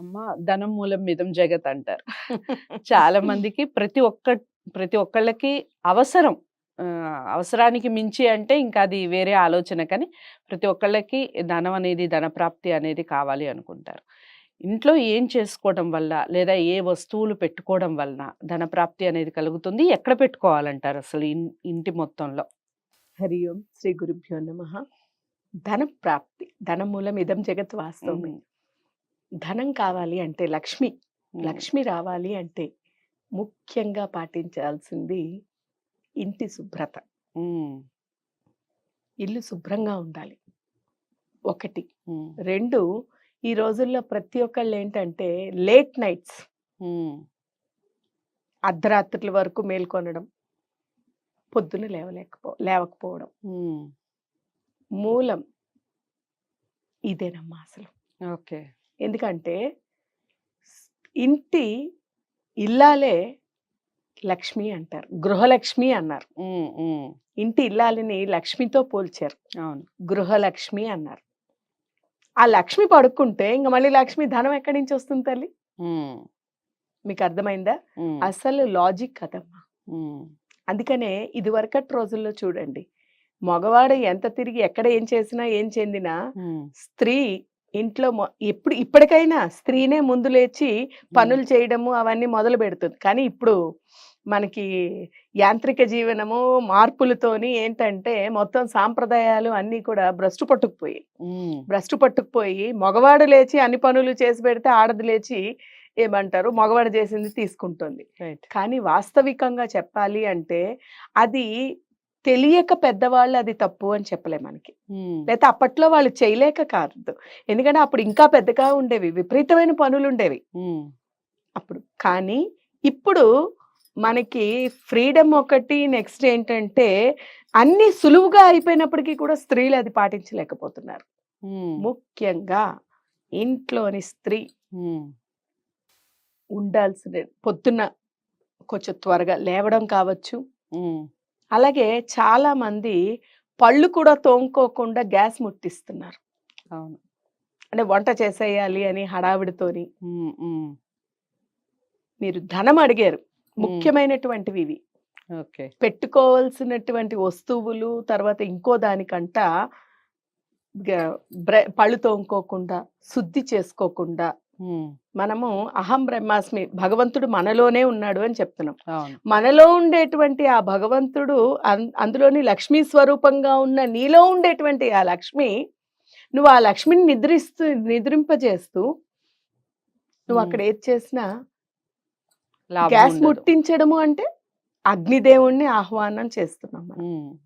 అమ్మ ధనం మూలం మిదం జగత్ అంటారు. చాలా మందికి ప్రతి ఒక్కళ్ళకి అవసరం. అవసరానికి మించి అంటే ఇంకా అది వేరే ఆలోచన కానీ, ప్రతి ఒక్కళ్ళకి ధనం అనేది, ధనప్రాప్తి అనేది కావాలి అనుకుంటారు. ఇంట్లో ఏం చేసుకోవడం వల్ల, లేదా ఏ వస్తువులు పెట్టుకోవడం వలన ధనప్రాప్తి అనేది కలుగుతుంది? ఎక్కడ పెట్టుకోవాలంటారు అసలు ఇంటి మొత్తంలో? హరి ఓం శ్రీ గురుభ్యో నమ. ధన ప్రాప్తి, ధనమూలం ఇదం జగత్ వాస్తవమే. హ్మ్. ధనం కావాలి అంటే లక్ష్మి హ్మ్. లక్ష్మి రావాలి అంటే ముఖ్యంగా పాటించాల్సింది ఇంటి శుభ్రత. హ్మ్. ఇల్లు శుభ్రంగా ఉండాలి ఒకటి. హ్మ్. 2, ఈ రోజుల్లో ప్రతి ఒక్కళ్ళు ఏంటంటే లేట్ నైట్స్, హ్మ్. అర్ధరాత్రుల వరకు మేల్కొనడం, పొద్దున లేవకపోవడం. హ్మ్. మూలం ఇదేనమ్మా అసలు. ఓకే. ఎందుకంటే ఇంటి ఇల్లాలే లక్ష్మి అంటారు, గృహలక్ష్మి అన్నారు. హ్మ్. హ్మ్. ఇంటి ఇల్లాలిని లక్ష్మితో పోల్చారు, అవును. గృహలక్ష్మి అన్నారు. ఆ లక్ష్మి పడుకుంటే ఇంక మళ్ళీ లక్ష్మి ధనం ఎక్కడి నుంచి వస్తుంది తల్లి? హ్మ్. మీకు అర్థమైందా? హ్మ్. అసలు లాజిక్ కదమ్మా. హ్మ్. అందుకనే ఇదివరకటి రోజుల్లో చూడండి, మగవాడు ఎంత తిరిగి ఎక్కడ ఏం చేసినా ఏం చెందినా హ్మ్. స్త్రీ ఇంట్లో ఇప్పటికైనా స్త్రీనే ముందు లేచి పనులు చేయడము అవన్నీ మొదలు పెడుతుంది. కానీ ఇప్పుడు మనకి యాంత్రిక జీవనము మార్పులతోని ఏంటంటే మొత్తం సాంప్రదాయాలు అన్నీ కూడా హ్మ్. భ్రష్టు పట్టుకుపోయి మగవాడు లేచి అన్ని పనులు చేసి పెడితే ఆడది లేచి ఏమంటారు మగవాడు చేసింది తీసుకుంటుంది. రైట్. కానీ వాస్తవికంగా చెప్పాలి అంటే అది తెలియక పెద్దవాళ్ళు అది తప్పు అని చెప్పలేం మనకి. హ్మ్. లేతే అప్పట్లో వాళ్ళు చేయలేక కాదు. ఎందుకంటే అప్పుడు ఇంకా పెద్దగా ఉండేవి, విపరీతమైన పనులుండేవి హ్మ్. అప్పుడు. కానీ ఇప్పుడు మనకి ఫ్రీడమ్ ఒకటి, నెక్స్ట్ ఏంటంటే అన్నీ సులువుగా అయిపోయినప్పటికీ కూడా స్త్రీలు అది పాటించలేకపోతున్నారు. హ్మ్. ముఖ్యంగా ఇంట్లోని స్త్రీ హ్మ్. ఉండాల్సిన పొద్దున్న కొంచెం త్వరగా లేవడం కావచ్చు. హ్మ్. అలాగే చాలా మంది పళ్ళు కూడా తోముకోకుండా గ్యాస్ ముట్టిస్తున్నారు. అవును. అంటే వంట చేసేయాలి అని హడావిడితోని. హ్మ్. హ్మ్. మీరు ధనం అడిగారు. హ్మ్. ముఖ్యమైనటువంటివి ఇవి. ఓకే. పెట్టుకోవాల్సినటువంటి వస్తువులు తర్వాత ఇంకో దానికంట గ పళ్ళు తోముకోకుండా, శుద్ధి చేసుకోకుండా హ్మ్. మనము అహం బ్రహ్మాస్మి, భగవంతుడు మనలోనే ఉన్నాడు అని చెప్తున్నాం. అవును. మనలో ఉండేటువంటి ఆ భగవంతుడు అందులోని లక్ష్మీ స్వరూపంగా ఉన్న నీలో ఉండేటువంటి ఆ లక్ష్మి, నువ్వు ఆ లక్ష్మిని నిద్రింపజేస్తూ నువ్వు హ్మ్. అక్కడ ఏది చేసినా లాభం గ్యాస్ ఉండదు. ముట్టించడము అంటే అగ్నిదేవుణ్ణి ఆహ్వానం చేస్తున్నాం మనం. హ్మ్.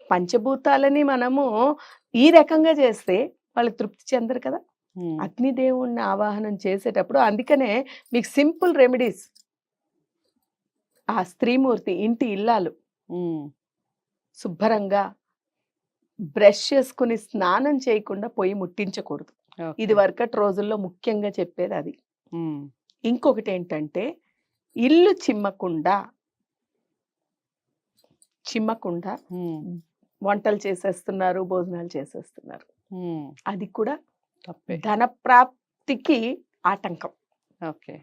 పంచభూతాలని మనము ఈ రకంగా చేస్తే వాళ్ళు తృప్తి చెందరు కదా. హ్మ్. అగ్నిదేవుణ్ణి ఆవాహనం చేసేటప్పుడు అందుకనే మీకు సింపుల్ రెమెడీస్. ఆ స్త్రీమూర్తి ఇంటి ఇల్లాలు హ్మ్. శుభ్రంగా బ్రష్ చేసుకుని స్నానం చేయకుండా పొయ్యి ముట్టించకూడదు. ఓకే. ఇది వరకటి రోజుల్లో ముఖ్యంగా చెప్పేది అది. హ్మ్. ఇంకొకటి ఏంటంటే ఇల్లు చిమ్మకుండా హ్మ్. వంటలు చేసేస్తున్నారు, భోజనాలు చేసేస్తున్నారు. హ్మ్. అది కూడా తప్పే. ధన ప్రాప్తికి ఆటంకం. ఓకే.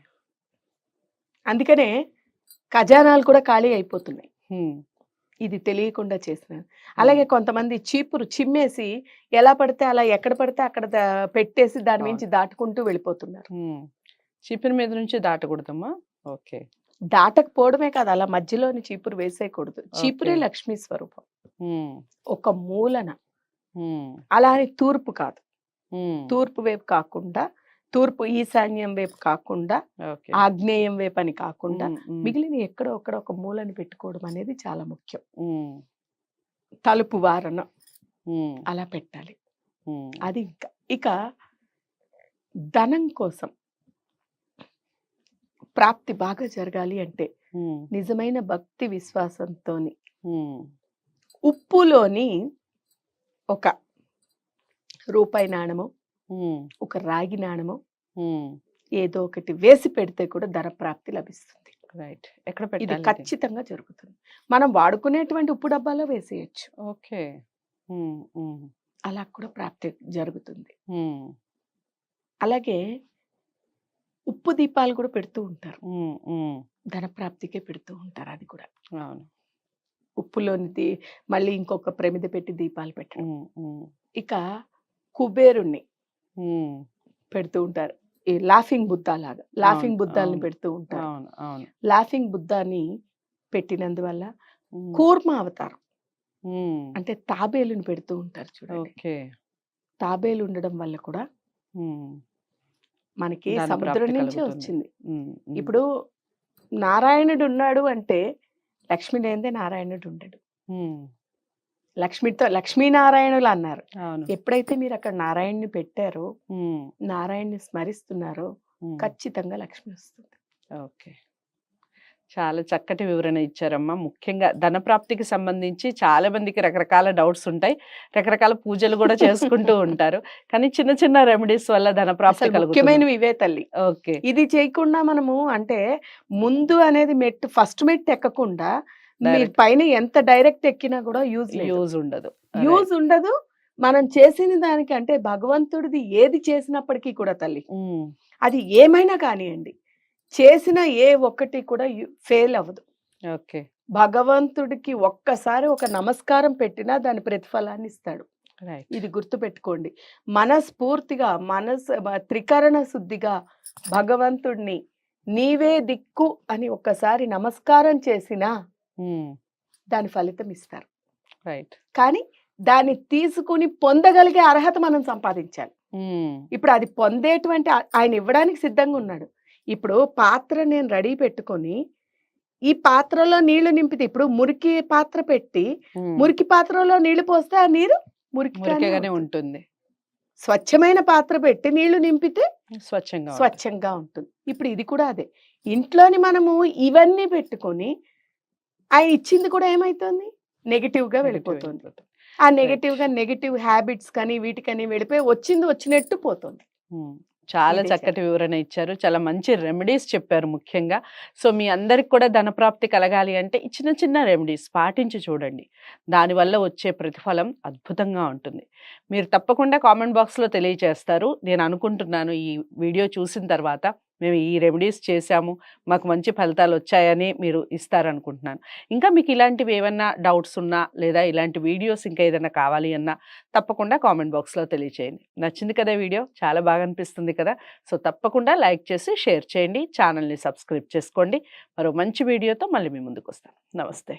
అందుకనే ఖజానాలు కూడా ఖాళీ అయిపోతున్నాయి, హ్మ్. ఇది తెలియకుండా చేసిన. అలాగే కొంతమంది చీపురు చిమ్మేసి ఎలా పడితే అలా ఎక్కడ పడితే అక్కడ పెట్టేసి దాని అవును. మించి దాటుకుంటూ వెళ్ళిపోతున్నారు. హ్మ్. చీపురు మీద నుంచి దాటకూడదమ్మా? ఓకే. దాటకపోవడమే కాదు, అలా మధ్యలోని చీపురు వేసేయకూడదు. ఓకే. చీపురే లక్ష్మీ స్వరూపం. హ్మ్. ఒక మూలన, హ్మ్. అలా అని తూర్పు కాదు. హ్మ్. తూర్పు వైపు కాకుండా, తూర్పు ఈశాన్యం వైపు కాకుండా, ఓకే. ఆగ్నేయం వైపు అని కాకుండా హ్మ్. హ్మ్. మిగిలిన ఎక్కడో అక్కడ ఒక మూలని పెట్టుకోవడం అనేది చాలా ముఖ్యం. హ్మ్. తలుపు వారన హ్మ్. అలా పెట్టాలి. హ్మ్. అది ఇక ధనం కోసం ప్రాప్తి బాగా జరగాలి అంటే హ్మ్. నిజమైన భక్తి విశ్వాసంతోని హ్మ్. ఉప్పులోని ఒక రూపాయి నాణెమో, హ్మ్. ఒక రాగి నాణెమో హ్మ్. ఏదో ఒకటి వేసి పెడితే కూడా ధన ప్రాప్తి లభిస్తుంది. రైట్. ఎక్కడ ఇది పెట్టాలిది? ఖచ్చితంగా జరుగుతుంది. మనం వాడుకునేటువంటి ఉప్పు డబ్బాలో వేసేయొచ్చు. ఓకే. హ్మ్. హ్మ్. అలా కూడా ప్రాప్తి జరుగుతుంది. హ్మ్. అలాగే ఉప్పు దీపాలు కూడా పెడుతూ ఉంటారు. ఉమ్, ఉమ్, ధనప్రాప్తికే పెడుతూ ఉంటారు అది కూడా. అవును. ఉప్పులోని మళ్ళీ ఇంకొక ప్రమిద పెట్టి దీపాలు పెట్టడం. ఉమ్, ఉమ్, ఇక కుబేరుణ్ణి ఉమ్, పెడుతూ ఉంటారు. ఈ లాఫింగ్ బుద్ధ లాగా. లాఫింగ్ అవును, బుద్ధాలని అవును, పెడుతూ ఉంటారు. అవును, అవును. లాఫింగ్ బుద్ధాని పెట్టినందువల్ల ఉమ్, కూర్మ అవతారం ఉమ్, అంటే తాబేలుని పెడుతూ ఉంటారు చూడండి. ఓకే. తాబేలు ఉండడం వల్ల కూడా ఉమ్, మనకి ధన సముద్రం ప్రాప్తి నుంచే కలుగుతుంది. వచ్చింది. ఉమ్, ఉమ్, ఇప్పుడు నారాయణుడు ఉన్నాడు అంటే లక్ష్మి లేనిదే నారాయణుడు ఉండడు. ఉమ్, లక్ష్మీనారాయణులు అన్నారు. అవును. ఎప్పుడైతే మీరు అక్కడ నారాయణ్ణి పెట్టారో, ఉమ్, నారాయణ్ణి స్మరిస్తున్నారో ఉమ్, ఖచ్చితంగా లక్ష్మి వస్తుంది. ఓకే. చాలా చక్కటి వివరణ ఇచ్చారమ్మా. ముఖ్యంగా ధనప్రాప్తికి సంబంధించి చాలా మందికి రకరకాల డౌట్స్ ఉంటాయి. రకరకాల పూజలు కూడా చేసుకుంటూ ఉంటారు. కానీ చిన్న చిన్న రెమెడీస్ వల్ల ధనప్రాప్తి అసలు కలుగుతుంది. ముఖ్యమైనవి ఇవే తల్లి. ఓకే. ఇది చేయకుండా మనము అంటే ముందు అనేది ఫస్ట్ మెట్టు ఎక్కకుండా మీరు డైరెక్ట్ పైన ఎంత డైరెక్ట్ ఎక్కినా కూడా యూజ్ లేదు. యూజ్ ఉండదు. యూజ్ ఉండదు. మనం చేసిన దానికంటే భగవంతుడిది ఏది చేసినప్పటికీ కూడా తల్లి, ఉమ్, అది ఏమైనా కానియండి, చేసిన ఏ ఒక్కటి కూడా ఫెయిల్ అవ్వదు. ఓకే. భగవంతుడికి ఒక్కసారి ఒక నమస్కారం పెట్టినా దాని ప్రతిఫలాన్ని ఇస్తాడు. రైట్. ఇది గుర్తుపెట్టుకోండి. మనస్ఫూర్తిగా త్రికరణ శుద్ధిగా భగవంతుడిని నీవే దిక్కు అని ఒక్కసారి నమస్కారం చేసినా ఉమ్, దాని ఫలితం ఇస్తారు. రైట్. కానీ దాన్ని తీసుకుని పొందగలిగే అర్హత మనం సంపాదించాలి. ఉమ్, ఇప్పుడు అది పొందేటువంటి ఆయన ఇవ్వడానికి సిద్ధంగా ఉన్నాడు. ఇప్పుడు పాత్ర నేను రెడీ పెట్టుకొని ఈ పాత్రలో నీళ్లు నింపితే, ఇప్పుడు మురికి పాత్ర పెట్టి ఉమ్, మురికి పాత్రలో నీళ్లు పోస్తే ఆ నీరు మురికిగానే మురికిగానే ఉంటుంది. ఉంటుంది. స్వచ్ఛమైన పాత్ర పెట్టి నీళ్లు నింపితే స్వచ్ఛంగా ఉంటుంది. స్వచ్ఛంగా ఉంటుంది. ఇప్పుడు ఇది కూడా అదే. ఇంట్లోని మనము ఇవన్నీ పెట్టుకొని ఆయన ఇచ్చింది కూడా ఏమైతుంది, నెగిటివ్ గా నెగటివ్ వెళ్ళిపోతుంది. వెళ్ళిపోతుంది. ఆ రైట్. నెగిటివ్ హ్యాబిట్స్ కానీ వీటికని వెళ్ళిపోయి వచ్చింది వచ్చినట్టు పోతుంది. ఉమ్, చాలా ఇదే చక్కటి వివరణ ఇచ్చారు. చాలా మంచి రెమెడీస్ చెప్పారు ముఖ్యంగా. సో మీ అందరికి కూడా ధనప్రాప్తి కలగాలి అంటే ఈ చిన్న చిన్న రెమెడీస్ పాటించి చూడండి. దానివల్ల వచ్చే ప్రతిఫలం అద్భుతంగా ఉంటుంది. మీరు తప్పకుండా కామెంట్ బాక్స్లో తెలియచేస్తారు. నేను అనుకుంటున్నాను ఈ వీడియో చూసిన తర్వాత మేము ఈ రెమెడీస్ చేశాము, మాకు మంచి ఫలితాలు వచ్చాయని మీరు ఇస్తారనుకుంటున్నాను. ఇంకా మీకు ఇలాంటివి ఏమన్నా డౌట్స్ ఉన్నా లేదా ఇలాంటి వీడియోస్ ఇంకా ఏదైనా కావాలి అన్నా తప్పకుండా కామెంట్ బాక్స్లో తెలియచేయండి. నచ్చింది కదా వీడియో? చాలా బాగా అనిపిస్తుంది కదా? సో తప్పకుండా లైక్ చేసి షేర్ చేయండి. ఛానల్ని సబ్స్క్రైబ్ చేసుకోండి. మరో మంచి వీడియోతో మళ్ళీ మీ ముందుకు వస్తాను. నమస్తే.